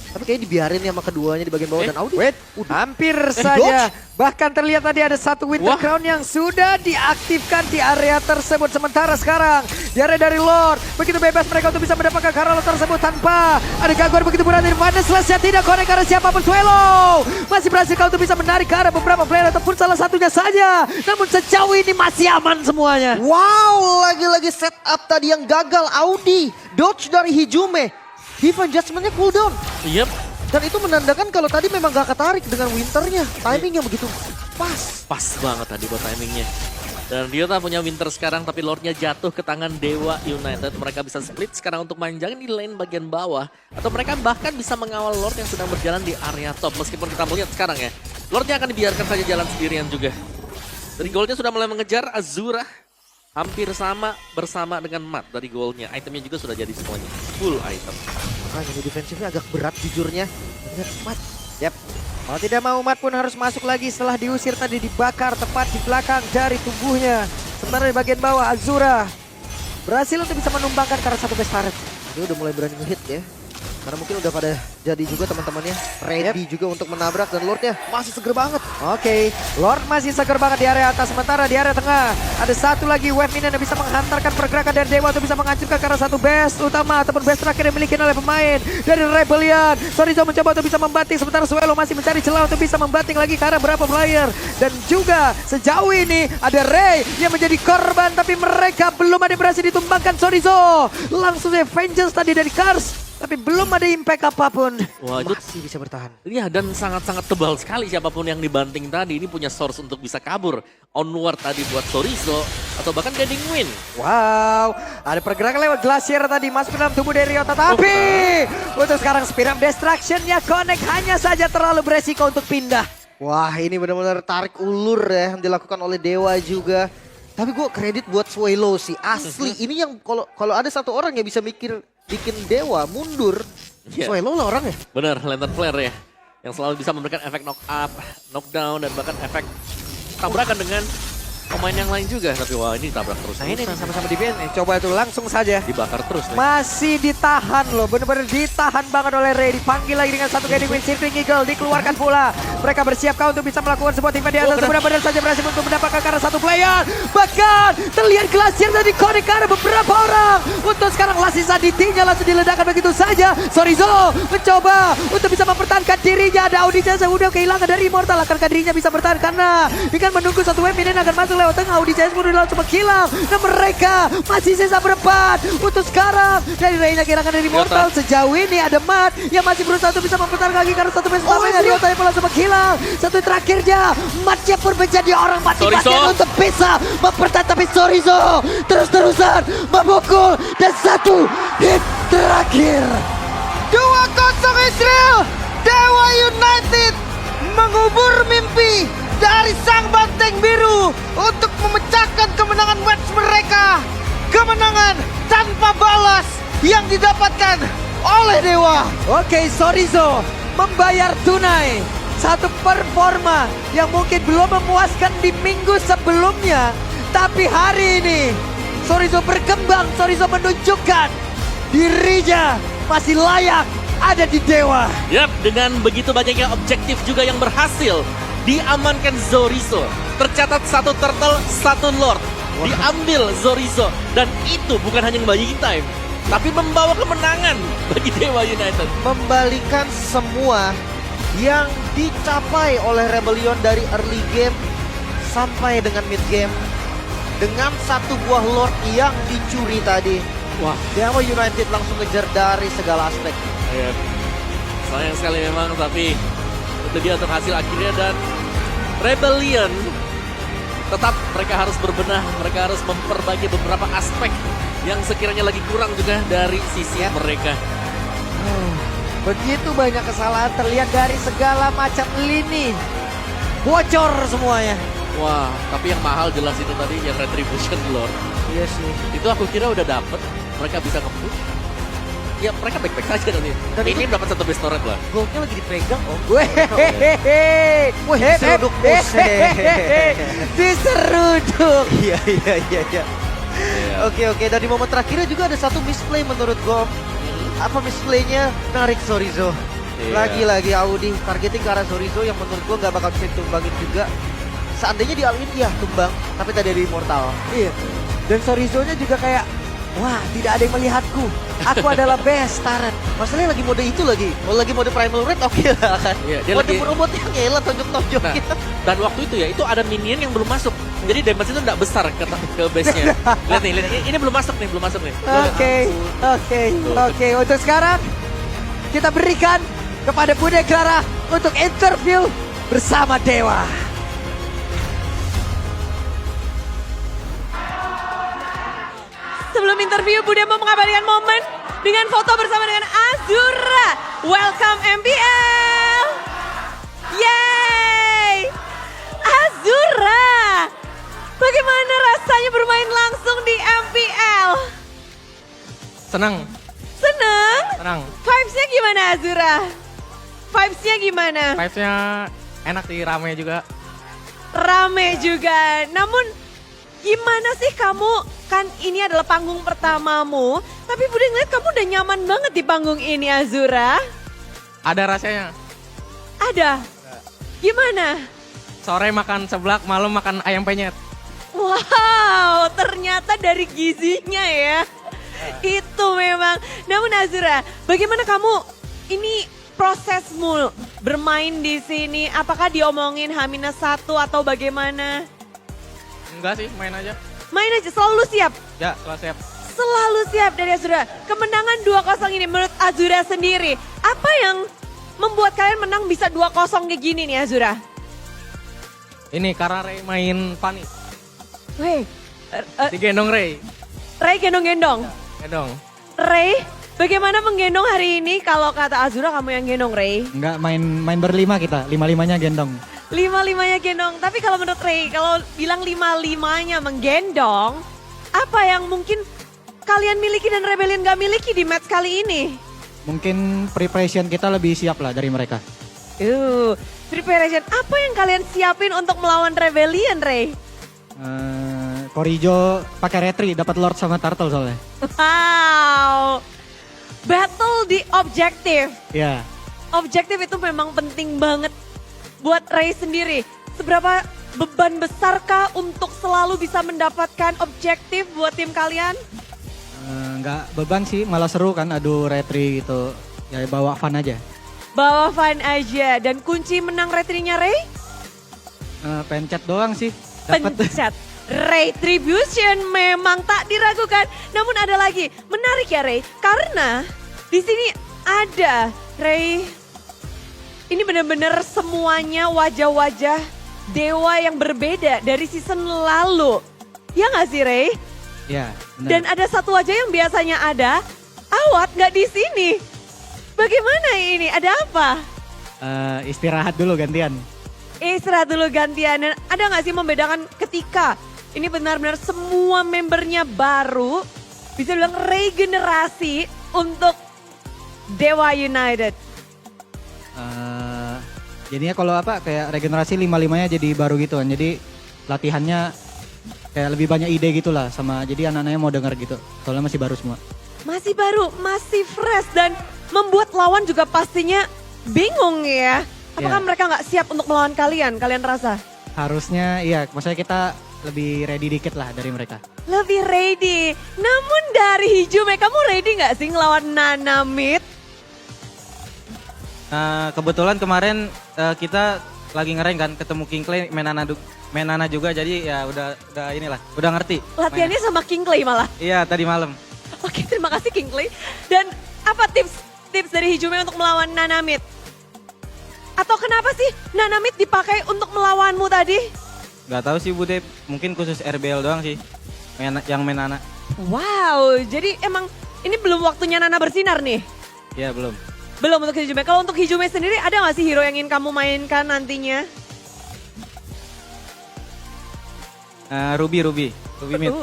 Tapi kayaknya dibiarin ya sama keduanya di bagian bawah dan Audi. Wait, hampir saja. Bahkan terlihat tadi ada satu Winter Wah. Crown yang sudah diaktifkan di area tersebut. Sementara sekarang di area dari Lord, begitu bebas mereka untuk bisa mendapatkan Karol tersebut tanpa ada gangguan begitu berat dari Madness Slash yang tidak connect karena siapapun. Suelo masih berhasil kau untuk bisa menarik ke arah beberapa player ataupun salah satunya saja. Namun sejauh ini masih aman semuanya. Wow, lagi-lagi setup tadi yang gagal. Audi dodge dari Hijume. Divine Judgment-nya cooldown. Yep. Dan itu menandakan kalau tadi memang gak ketarik dengan Winternya. Timingnya begitu pas. Pas banget tadi buat timingnya. Dan Ryota punya Winter sekarang, tapi Lordnya jatuh ke tangan Dewa United. Mereka bisa split sekarang untuk manjangin di lane bagian bawah. Atau mereka bahkan bisa mengawal Lord yang sedang berjalan di area top. Meskipun kita melihat sekarang ya, Lordnya akan dibiarkan saja jalan sendirian juga. Dari goalnya sudah mulai mengejar Azura. Hampir sama bersama dengan Mat dari goalnya. Itemnya juga sudah jadi semuanya. Full item. Makanya ini defensifnya agak berat jujurnya. Ingat Mat. Yap. Mau tidak mau Mat pun harus masuk lagi setelah diusir tadi, dibakar tepat di belakang dari tubuhnya. Sementara di bagian bawah Azura berhasil untuk bisa menumbangkan karena satu base turret. Dia udah mulai berani ngehit ya. Karena mungkin udah pada jadi juga teman-temannya ready juga untuk menabrak dan Lordnya masih seger banget. Oke, Lord masih seger banget di area atas. Sementara di area tengah ada satu lagi wave minion yang bisa menghantarkan pergerakan dari Dewa untuk bisa menghancurkan karena satu base utama ataupun base terakhir yang dimiliki oleh pemain dari Rebellion. Sorizo mencoba untuk bisa membanting sementara Suelo masih mencari celah untuk bisa membanting lagi karena berapa player. Dan juga sejauh ini ada Ray yang menjadi korban tapi mereka belum ada yang berhasil ditumbangkan Sorizo. Langsung saja vengeance tadi dari Kars. Tapi belum ada impact apapun. Wah, itu masih bisa bertahan. Iya, dan sangat-sangat tebal sekali siapapun yang dibanting tadi. Ini punya source untuk bisa kabur. Onward tadi buat Sorizo atau bahkan Guiding Wind. Wow, ada pergerakan lewat Glacier tadi masuk ke dalam tubuh dari Ryota. Tapi untuk sekarang Spirit of Destruction-nya connect, hanya saja terlalu beresiko untuk pindah. Wah, ini benar-benar tarik ulur ya yang dilakukan oleh Dewa juga. Tapi gue kredit buat Suelo sih, asli. Ini yang kalau ada satu orang yang bisa bikin Dewa mundur, Suelo lah orangnya. Bener, Lantern Flare ya. Yang selalu bisa memberikan efek knock up, knockdown, dan bahkan efek tabrakan dengan pemain yang lain juga. Tapi wah, ini tabrak terus. Nah ini sama-sama di BN, coba itu langsung saja. Dibakar terus nih. Masih ditahan loh, bener-bener ditahan banget oleh Ray. Dipanggil lagi dengan satu Guiding Wind, Circling Eagle dikeluarkan pula. Mereka bersiapkah untuk bisa melakukan sebuah tim di atas. Benar-benar saja berhasil untuk mendapatkan karena satu player. Bahkan terlihat Glacier tadi connect karena beberapa orang. Untuk sekarang Lasisa DT-nya langsung diledakkan begitu saja. Sorizo mencoba untuk bisa mempertahankan dirinya. Ada Audija yang udah kehilangan dari Immortal. Akankah dirinya bisa bertahan karena dengan menunggu satu wave ini akan masuk lewat tengah. Audija pun langsung menghilang. Dan mereka masih sisa berempat. Untuk sekarang dari Ray-nya kehilangan dari Immortal. Sejauh ini ada Mat yang masih berusaha untuk bisa mempertahankan lagi karena satu base utamanya. Ryota yang langsung menghilang. Satu terakhirnya Matnya pun menjadi orang mati-matian untuk bisa mempertahankan. Tapi Sorizo terus-terusan memukul. Dan satu hit terakhir. 2-0 Israel. Dewa United mengubur mimpi dari sang banteng biru untuk memecahkan kemenangan match mereka. Kemenangan tanpa balas yang didapatkan oleh Dewa. Oke, Sorizo membayar tunai satu performa yang mungkin belum memuaskan di minggu sebelumnya. Tapi hari ini Sorizo berkembang, Sorizo menunjukkan dirinya masih layak ada di Dewa. Yap, dengan begitu banyaknya objektif juga yang berhasil diamankan Sorizo. Tercatat satu turtle, satu lord. Diambil Sorizo. Dan itu bukan hanya ngebagiin time, tapi membawa kemenangan bagi Dewa United. Membalikan semua yang dicapai oleh Rebellion dari early game sampai dengan mid game. Dengan satu buah lord yang dicuri tadi. Wah, Dewa United langsung ngejar dari segala aspek. Ya, sayang sekali memang, tapi itu dia untuk hasil akhirnya. Dan Rebellion tetap mereka harus berbenah, mereka harus memperbaiki beberapa aspek yang sekiranya lagi kurang juga dari sisi mereka. Begitu banyak kesalahan terlihat dari segala macam lini. Bocor semuanya. Wah, tapi yang mahal jelas itu tadi yang Retribution Lord. Iya sih. Itu aku kira udah dapet, mereka bisa nge-push. Ya mereka baik-baik saja nanti. Dan ini dapat satu base turret lah. Goldnya lagi dipegang om. Wehehehe. Wah, diseruduk bos. Diseruduk. Iya. Oke. Dari momen terakhirnya juga ada satu misplay menurut gue. Apa misplaynya? Narik Sorizo. Lagi-lagi Audi targeting ke arah Sorizo yang menurut gue gak bakal bisa ditumbangin juga. Seandainya di all-in ya tumbang, tapi tadi ada Immortal. Iya. Dan Sorizo-nya juga kayak, wah tidak ada yang melihatku. Aku adalah best turret. Masalahnya lagi mode itu lagi. Kalau lagi mode primal red oke lah kan. Iya, dia mode lagi robot yang ngelah tonjok-tonjok nah, gitu. Dan waktu itu ya, itu ada minion yang belum masuk. Jadi damage itu enggak besar ke base-nya. Lihat nih, ini belum masuk nih. Oke. Untuk sekarang kita berikan kepada Bude Clara untuk interview bersama Dewa. dalam interview Bude mau mengabadikan momen dengan foto bersama dengan Azura. Welcome MPL. Yeay. Azura. Bagaimana rasanya bermain langsung di MPL? Senang, Seneng? senang. Vibes-nya gimana Azura? Vibes-nya gimana? Vibes-nya enak sih, rame juga. Rame juga. Namun gimana sih kamu, kan ini adalah panggung pertamamu, tapi Bude ngeliat kamu udah nyaman banget di panggung ini Azura. Ada rasanya. Ada? Gimana? Sore makan seblak, malam makan ayam penyet. Wow, ternyata dari gizinya ya. Itu memang. Namun Azura, bagaimana kamu ini prosesmu bermain di sini? Apakah diomongin H-1 atau bagaimana? Enggak sih, main aja. Main aja, selalu siap. Ya, setelah siap. Selalu siap dari Azura. Kemenangan 2-0 ini menurut Azura sendiri, apa yang membuat kalian menang bisa 2-0 kayak gini nih Azura? Ini karena Ray main panik. Weh, Digendong Ray. Ray gendong-gendong. Gendong. Ray, bagaimana menggendong hari ini? Kalau kata Azura kamu yang gendong Ray. Enggak, main berlima kita, lima-limanya gendong. 5-5-nya gendong. Tapi kalau menurut Ray, kalau bilang 5-5-nya menggendong, apa yang mungkin kalian miliki dan Rebellion gak miliki di match kali ini? Mungkin preparation kita lebih siap lah dari mereka. Preparation. Apa yang kalian siapin untuk melawan Rebellion, Ray? Korijo pakai retri, dapat Lord sama Turtle soalnya. Wow. Battle di objektif. Ya, Objektif itu memang penting banget buat Ray sendiri. Seberapa beban besarkah untuk selalu bisa mendapatkan objektif buat tim kalian? nggak beban sih, malah seru kan adu retri gitu. Ya bawa fun aja. Bawa fun aja. Dan kunci menang retrinya Ray? Pencet doang sih. Dapet. Pencet. Retribution memang tak diragukan. Namun ada lagi, menarik ya Ray, karena di sini ada Ray. Ini benar-benar semuanya wajah-wajah dewa yang berbeda dari season lalu. Ya nggak sih Ray? Ya, benar. Dan ada satu wajah yang biasanya ada, Awat nggak di sini. Bagaimana ini? Ada apa? Istirahat dulu gantian. Istirahat dulu gantian. Dan ada nggak sih membedakan ketika ini benar-benar semua membernya baru, bisa bilang regenerasi untuk Dewa United. Jadinya kalau apa kayak regenerasi 5-5-nya jadi baru gitu kan. Jadi latihannya kayak lebih banyak ide gitu lah sama jadi anak-anaknya mau denger gitu. Soalnya masih baru semua. Masih baru, masih fresh dan membuat lawan juga pastinya bingung ya. Apakah Ya. mereka nggak siap untuk melawan kalian? Kalian rasa? Harusnya iya, maksudnya kita lebih ready dikit lah dari mereka. Lebih ready. Namun dari Hijume, kamu ready nggak sih ngelawan Nanamid? Kebetulan kemarin kita lagi ngereng kan ketemu King Clay main Nana juga jadi ya udah inilah udah ngerti. Latihannya sama King Clay malah. Iya tadi malam. Oke, terima kasih King Clay. Dan apa tips dari Hijume untuk melawan Nanamid? Atau kenapa sih Nanamid dipakai untuk melawanmu tadi? Gak tahu sih Bude, mungkin khusus RBL doang sih yang main Nana. Wow, jadi emang ini belum waktunya Nana bersinar nih? Iya belum. Belum untuk Hijume. Kalau untuk Hijume sendiri ada gak sih hero yang ingin kamu mainkan nantinya? Ruby mid.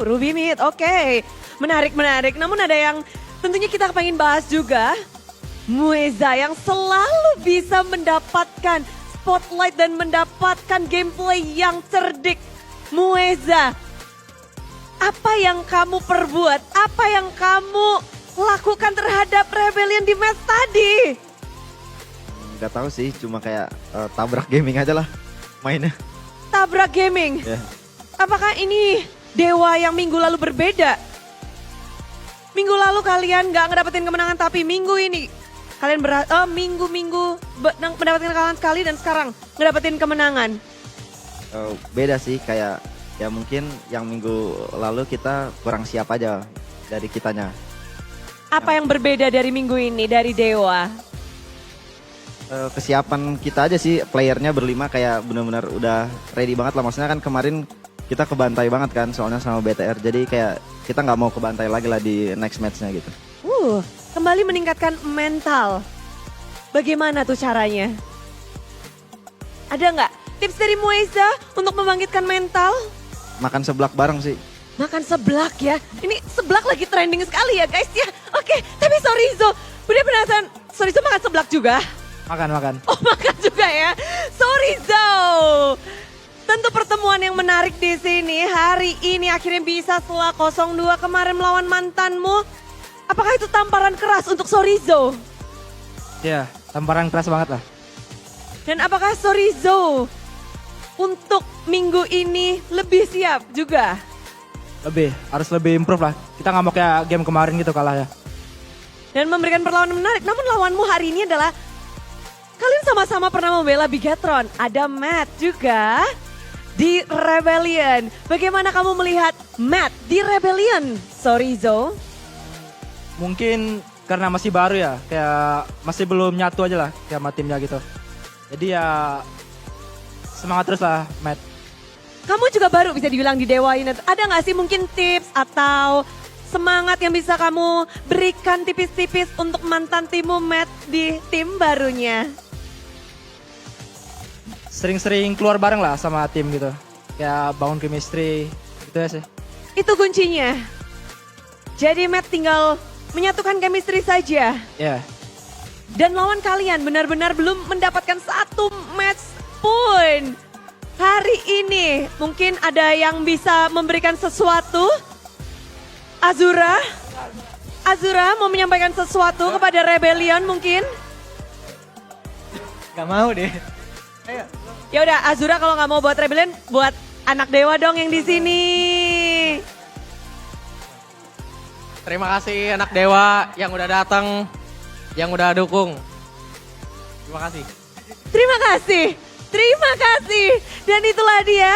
Ruby mid, oke. Menarik. Namun ada yang tentunya kita pengen bahas juga. Mueza yang selalu bisa mendapatkan spotlight dan mendapatkan gameplay yang cerdik. Mueza, apa yang kamu perbuat? Apa yang kamu lakukan terhadap Rebellion di match tadi? Nggak tahu sih, cuma kayak tabrak gaming aja lah mainnya. Tabrak gaming. Ya. Apakah ini dewa yang minggu lalu berbeda? Minggu lalu kalian gak ngedapetin kemenangan, tapi minggu ini kalian minggu-minggu mendapatkan kekalahan sekali dan sekarang ngedapetin kemenangan. Beda sih, kayak ya mungkin yang minggu lalu kita kurang siap aja dari kitanya. Apa yang berbeda dari minggu ini dari dewa? Kesiapan kita aja sih, playernya berlima kayak benar-benar udah ready banget lah. Maksudnya kan kemarin kita kebantai banget kan soalnya sama BTR, jadi kayak kita nggak mau kebantai lagi lah di next match-nya gitu. Kembali meningkatkan mental. Bagaimana tuh caranya? Ada nggak tips dari Mueza untuk membangkitkan mental? Makan seblak bareng sih. Makan seblak ya. Ini seblak lagi trending sekali ya guys ya. Oke, tapi Sorizo, Bude penasaran, Sorizo makan seblak juga? Makan. Oh makan juga ya. Sorizo. Tentu pertemuan yang menarik di sini. Hari ini akhirnya bisa setelah 0-2 kemarin melawan mantanmu. Apakah itu tamparan keras untuk Sorizo? Ya, tamparan keras banget lah. Dan apakah Sorizo untuk minggu ini lebih siap juga? Harus lebih improve lah. Kita nggak mau kayak game kemarin gitu kalah ya. Dan memberikan perlawanan menarik. Namun lawanmu hari ini adalah kalian sama-sama pernah membela Bigetron. Ada Matt juga di Rebellion. Bagaimana kamu melihat Matt di Rebellion, Sorizo? Mungkin karena masih baru ya, kayak masih belum nyatu aja lah kayak sama timnya gitu. Jadi ya semangat terus lah, Matt. Kamu juga baru bisa dibilang di Dewa United. Ada nggak sih mungkin tips atau semangat yang bisa kamu berikan tipis-tipis untuk mantan timmu Matt di tim barunya? Sering-sering keluar bareng lah sama tim gitu. Kayak bangun chemistry gitu ya sih. Itu kuncinya. Jadi Matt tinggal menyatukan chemistry saja. Ya. Dan lawan kalian benar-benar belum mendapatkan satu match pun. Hari ini mungkin ada yang bisa memberikan sesuatu. Azura mau menyampaikan sesuatu kepada Rebellion mungkin. Gak mau deh. Ya udah Azura kalau nggak mau buat Rebellion, buat anak dewa dong yang di sini. Terima kasih anak dewa yang udah datang, yang udah dukung. Terima kasih. Terima kasih. Terima kasih. Dan itulah dia.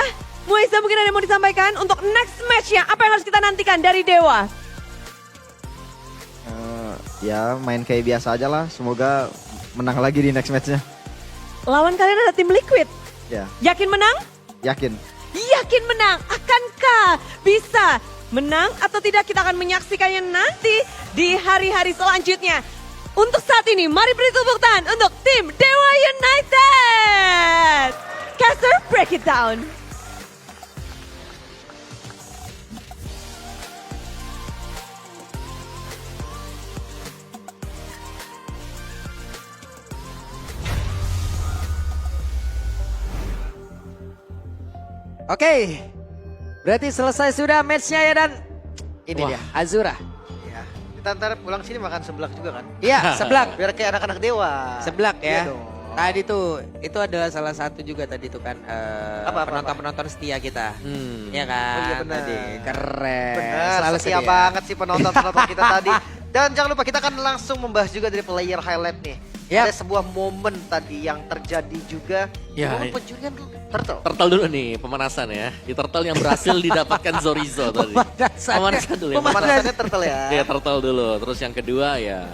Mueza mungkin ada yang mau disampaikan untuk next match-nya. Apa yang harus kita nantikan dari Dewa? Ya main kayak biasa aja lah. Semoga menang lagi di next match-nya. Lawan kalian ada tim Liquid. Ya, Yakin menang? yakin. Yakin menang. Akankah bisa menang atau tidak? Kita akan menyaksikannya nanti di hari-hari selanjutnya. Untuk saat ini, mari beri tepuk tangan untuk tim Dewa United. Caster, break it down. Oke, berarti selesai sudah matchnya ya dan ini Wah. dia Azura. Ya. Kita ntar pulang sini makan seblak juga kan? Iya, seblak. Biar kayak anak-anak dewa. Seblak ya. Iya dong. Tadi tuh itu adalah salah satu juga tadi tuh kan Apa? penonton-penonton setia kita. Ya kan? Oh iya benar. Tadi keren. Benar, Selalu setia banget sih penonton-penonton kita tadi. Dan jangan lupa kita akan langsung membahas juga dari player highlight nih. Yap. Ada sebuah momen tadi yang terjadi juga. Ya, Momen pencurian turtle. Turtle dulu nih pemanasan ya. Di Turtle yang berhasil didapatkan Sorizo tadi. Pemanasan dulu ya. Pemanasannya turtle ya. Ya Turtle dulu. Terus yang kedua ya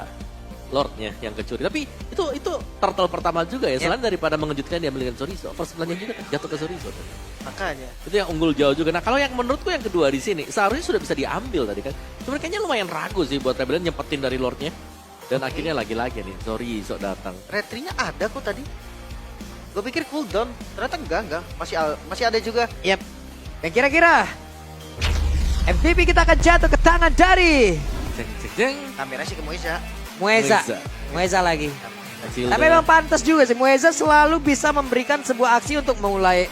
Lordnya yang kecuri. Tapi itu Turtle pertama juga ya. Selain daripada mengejutkan dia belikan Sorizo. First blood-nya juga kan jatuh ke Sorizo. Makanya. Itu yang unggul jauh juga. Nah kalau yang menurutku yang kedua di sini seharusnya sudah bisa diambil tadi kan. Cuman kayaknya lumayan ragu sih buat Rebellion nyempetin dari Lordnya. Dan akhirnya lagi-lagi nih Sorizo datang. Retrinya ada kok tadi. Gue pikir cooldown, ternyata enggak. Masih ada juga. Yap. Dan kira-kira MVP kita akan jatuh ke tangan dari Jeng jeng jeng. Kamera sih ke Moisa. Mueza. Mueza. Mueza lagi. Hasil Tapi memang pantas juga sih, Mueza selalu bisa memberikan sebuah aksi untuk memulai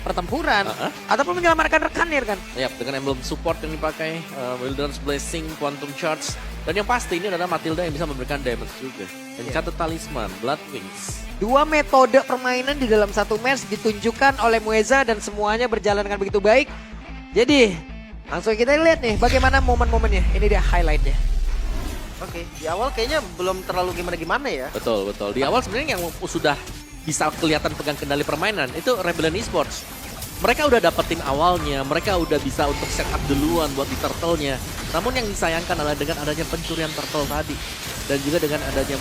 pertempuran ataupun menyelamatkan rekannya kan. Yap, dengan emblem support yang dipakai, Wilderness Blessing, Quantum Charge, dan yang pasti ini adalah Matilda yang bisa memberikan damage juga. Dan catat talisman, Blood Wings. Dua metode permainan di dalam satu match ditunjukkan oleh Mueza dan semuanya berjalan dengan begitu baik. Jadi langsung kita lihat nih bagaimana momen-momennya. Ini dia highlightnya. Oke, di awal kayaknya belum terlalu gimana-gimana ya. Betul. Di awal sebenarnya yang sudah bisa kelihatan pegang kendali permainan itu Rebellion Esports. Mereka udah dapetin awalnya, mereka udah bisa untuk set up duluan buat di turtle-nya. Namun yang disayangkan adalah dengan adanya pencurian turtle tadi. Dan juga dengan adanya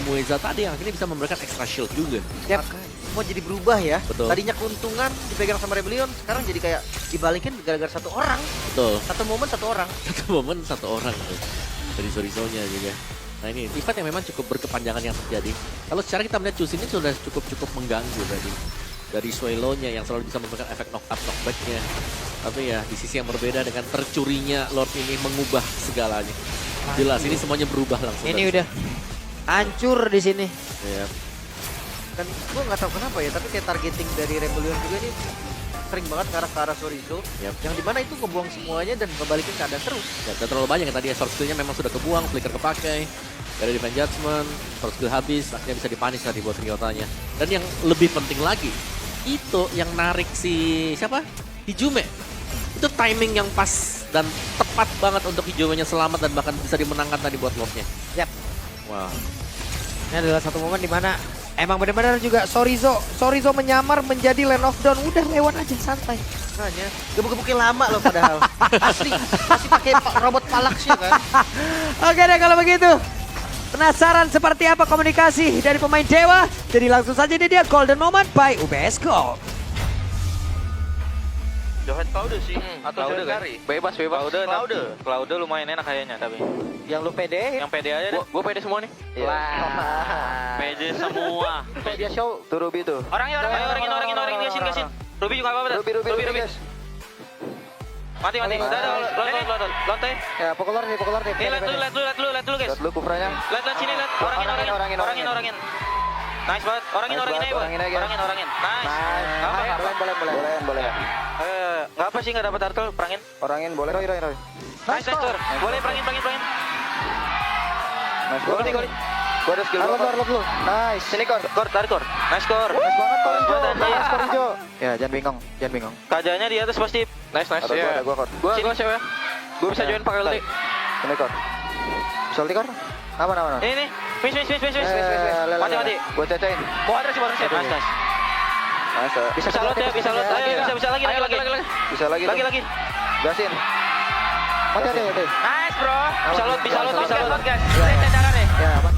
Mueza tadi yang akhirnya bisa memberikan extra shield juga. Yap. semua jadi berubah ya. Betul. Tadinya keuntungan dipegang sama Rebellion, sekarang jadi kayak dibalikin gara-gara satu orang. Betul. Satu momen satu orang. Satu momen satu orang tuh. Dari Chorizo-nya juga. Nah ini event yang memang cukup berkepanjangan yang terjadi. Kalau secara kita melihat Chus ini sudah cukup mengganggu tadi. Dari Suelo-nya yang selalu bisa memberikan efek knock up, knockback-nya. Tapi ya di sisi yang berbeda dengan tercurinya Lord ini mengubah segalanya. Jelas ini semuanya berubah langsung. Ini udah hancur di sini. Ya. Dan gue nggak tahu kenapa ya, tapi kayak targeting dari Rebellion juga nih sering banget ke arah Chorizo. Yap. Yang dimana itu ngebuang semuanya dan ngebalikin keadaan terus. Ya, dan terlalu banyak yang tadi short skill-nya memang sudah kebuang, flicker kepakai. Dari Divine Judgment, short skill habis, akhirnya bisa dipunish tadi buat Ryotanya. Dan yang lebih penting lagi, itu yang narik si siapa? Hijume. Itu timing yang pas dan tepat banget untuk Hijume-nya selamat dan bahkan bisa dimenangkan tadi buat Lord-nya. Yap. Wah. Ini adalah satu momen dimana emang benar-benar juga Chorizo menyamar menjadi Land of Dawn. Udah lewat aja santai. Makanya gebuk-gebuknya lama loh padahal. Asli masih pakai robot Palax ya kan. Oke deh kalau begitu. Penasaran seperti apa komunikasi dari pemain Dewa? Jadi langsung saja ini dia Golden Moment by UBS Gold. Johet Cloud sih atau Johet Kari? Bebas. Cloud lumayan enak kayaknya tapi. Yang lu pede? Yang pede aja deh. Gua pede semua nih. Pede semua. Media show tuh Ruby tuh. Orangin gasin. Ruby juga apa-apa. Ruby. Mati. Udah, lontai. Ya, pukul lord nih. Lihat dulu guys. Lihat dulu kufranya. Lihat sini, lihat. Orangin. Nice banget. Orangin aja. Orangin. Nice. Boleh. Nggak apa sih nggak dapat turtle, perangin. Orangin boleh. Roy. Nice, Tur. Boleh perangin. Nice gol. Gua ada skill lu. Nice. Sini kor. Tarik kor. Nice kor. Nice banget kor hijau. Nice. Nice kor hijau. Ya, jangan bingung. Kajanya di atas pasti. Nice. Ada gua kor. Gua siapa? Gua bisa join pakai ulti. Sini kor. Bisa ulti kor? Aman. Ini. Miss. Mati. Gua cacain. Mau ada sih. Nice. Nice. Bisa lot ya, bisa lot. Ayo, bisa lagi. Bisa lagi. Lagi. Gasin. Mati. Nice, bro. Bisa lot, guys. Ini cadangan nih. Ya, apa?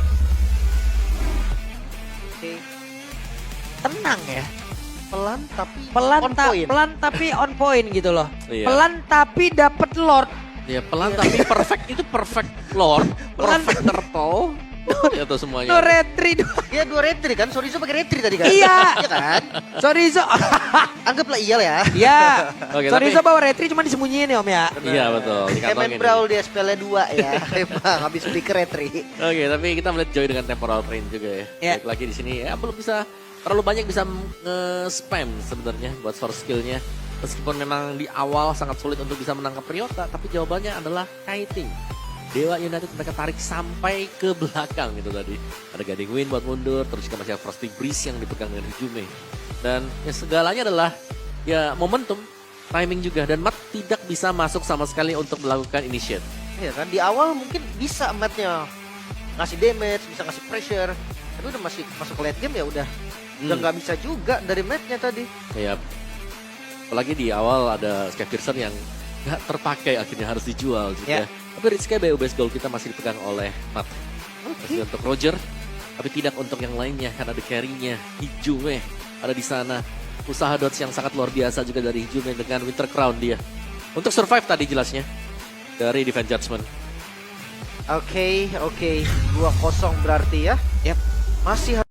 Tenang ya. Pelan tapi Pelan tapi on point gitu loh. Iya. Pelan tapi dapet Lord. Ya pelan tapi perfect itu perfect Lord, perfect turtle. Ya tuh semuanya. No retry. ya 2 retri kan, Chorizo pakai retri tadi kan. Iya. Iya kan? Chorizo. Anggaplah iya lah ya. Iya. Oke, Chorizo bawa retry cuma disembunyiin ya Om ya. Iya betul. Kayak main dikantongin Brawl di SPL 2 ya. Emang habis beli ke retri. Oke, tapi kita melihat Joy dengan temporal train juga ya. Ya. Baik lagi di sini ya belum bisa terlalu banyak bisa nge-spam sebenarnya buat source skill-nya. Meskipun memang di awal sangat sulit untuk bisa menangkap Ryota, tapi jawabannya adalah kiting. Dewa United mereka tarik sampai ke belakang gitu tadi. Ada Guiding Wind buat mundur, terus juga masih ada Frosty Breeze yang dipegang dengan Hijume. Dan ya segalanya adalah ya momentum, timing juga. Dan Matt tidak bisa masuk sama sekali untuk melakukan initiate. Iya kan, di awal mungkin bisa matnya ngasih damage, bisa ngasih pressure. Tapi udah masih masuk ke late game ya udah nggak bisa juga dari matnya tadi. Ya, apalagi di awal ada Skyfiercer yang nggak terpakai akhirnya harus dijual juga. Ya. Tapi Rich Sky BUBS Gold kita masih dipegang oleh Matt. Masih untuk Roger, tapi tidak untuk yang lainnya karena ada carry-nya. Hijume ada di sana. Usaha dodge yang sangat luar biasa juga dari Hijume dengan Winter Crown dia. Untuk survive tadi jelasnya dari Divine Judgment. Oke. 2-0 berarti ya. Yap. Masih